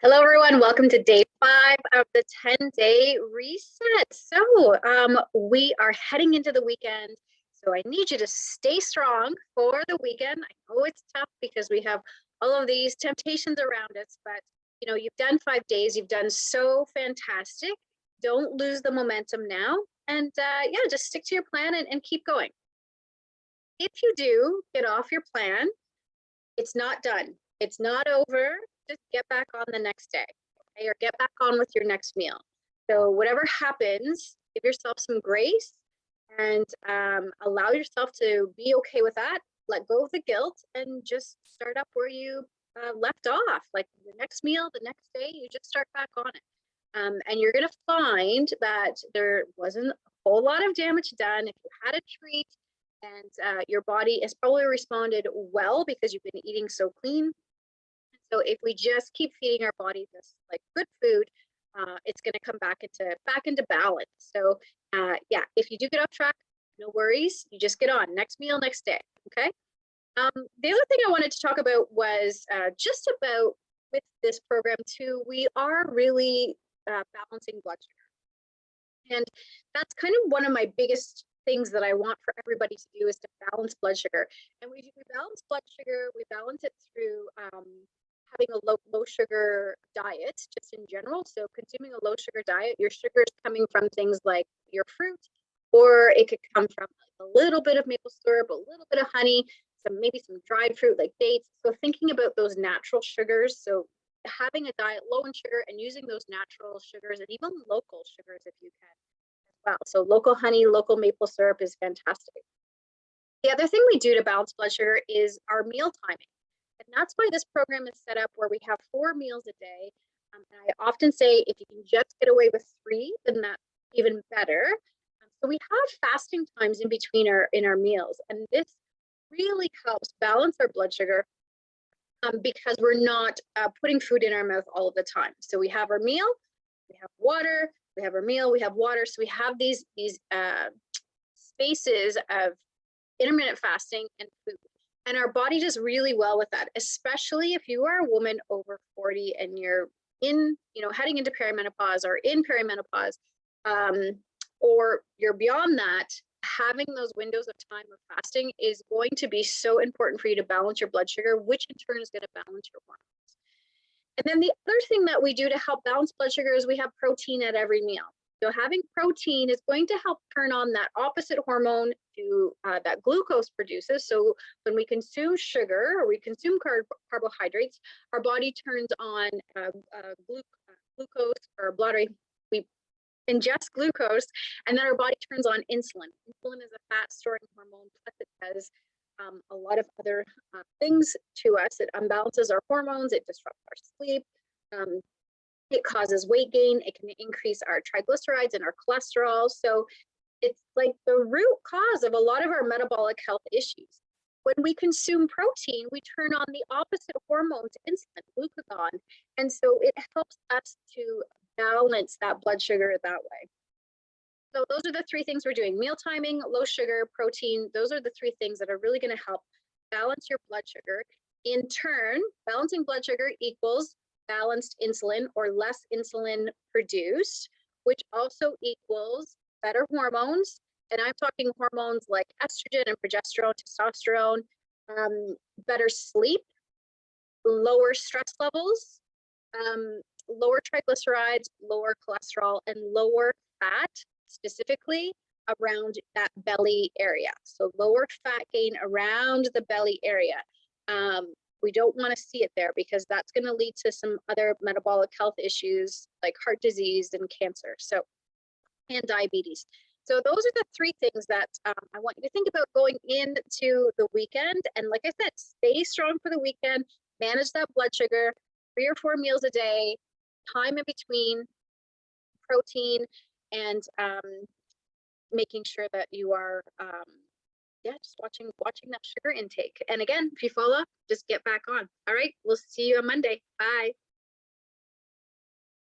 Hello, everyone. Welcome to day 5 of the 10-day reset. We are heading into the weekend. So I need you to stay strong for the weekend. I know it's tough because we have all of these temptations around us, but you've done 5 days. You've done so fantastic. Don't lose the momentum now. And yeah, just stick to your plan and keep going. If you do get off your plan, it's not done. It's not over. Just get back on the next day, okay? Or get back on with your next meal. So whatever happens, give yourself some grace and allow yourself to be okay with that. Let go of the guilt and just start up where you left off. Like the next meal, the next day, you just start back on it. And you're going to find that there wasn't a whole lot of damage done. If you had a treat and your body has probably responded well because you've been eating so clean. So if we just keep feeding our body this like good food, it's going to come back into balance. So yeah, if you do get off track, no worries. You just get on next meal, next day. Okay. The other thing I wanted to talk about was just about with this program too, we are really balancing blood sugar. And that's kind of one of my biggest things that I want for everybody to do is to balance blood sugar. And we balance blood sugar, we balance it through having a low sugar diet just in general. So consuming a low sugar diet, your sugar is coming from things like your fruit, or it could come from like a little bit of maple syrup, a little bit of honey, maybe some dried fruit like dates. So thinking about those natural sugars. So having a diet low in sugar and using those natural sugars and even local sugars if you can as well. So local honey, local maple syrup is fantastic. The other thing we do to balance blood sugar is our meal timing. And that's why this program is set up where we have 4 meals a day. And I often say if you can just get away with 3, then that's even better. So we have fasting times in between our meals. And this really helps balance our blood sugar because we're not putting food in our mouth all of the time. So we have our meal, we have water, we have our meal, we have water. So we have these spaces of intermittent fasting and food. And our body does really well with that, especially if you are a woman over 40 and you're heading into perimenopause or in perimenopause, or you're beyond that. Having those windows of time of fasting is going to be so important for you to balance your blood sugar, which in turn is going to balance your hormones. And then the other thing that we do to help balance blood sugar is we have protein at every meal. So having protein is going to help turn on that opposite hormone to that glucose produces. So when we consume sugar or we consume carbohydrates, our body turns on glucose or blood. We ingest glucose, and then our body turns on insulin. Insulin is a fat storing hormone, plus it does a lot of other things to us. It unbalances our hormones, it disrupts our sleep. It causes weight gain. It can increase our triglycerides and our cholesterol. So it's like the root cause of a lot of our metabolic health issues. When we consume protein, we turn on the opposite hormone to insulin, glucagon. And so it helps us to balance that blood sugar that way. So those are the 3 things we're doing: meal timing, low sugar, protein. Those are the 3 things that are really going to help balance your blood sugar. In turn, balancing blood sugar equals balanced insulin or less insulin produced, which also equals better hormones. And I'm talking hormones like estrogen and progesterone, testosterone, better sleep, lower stress levels, lower triglycerides, lower cholesterol, and lower fat, specifically around that belly area. So lower fat gain around the belly area. We don't want to see it there because that's going to lead to some other metabolic health issues like heart disease and cancer, and diabetes. So those are the 3 things that I want you to think about going into the weekend. And like I said, stay strong for the weekend, manage that blood sugar, 3 or 4 meals a day, time in between, protein, and making sure that you are just watching that sugar intake. And again, if you fall off, just get back on. All right, we'll see you on Monday. Bye.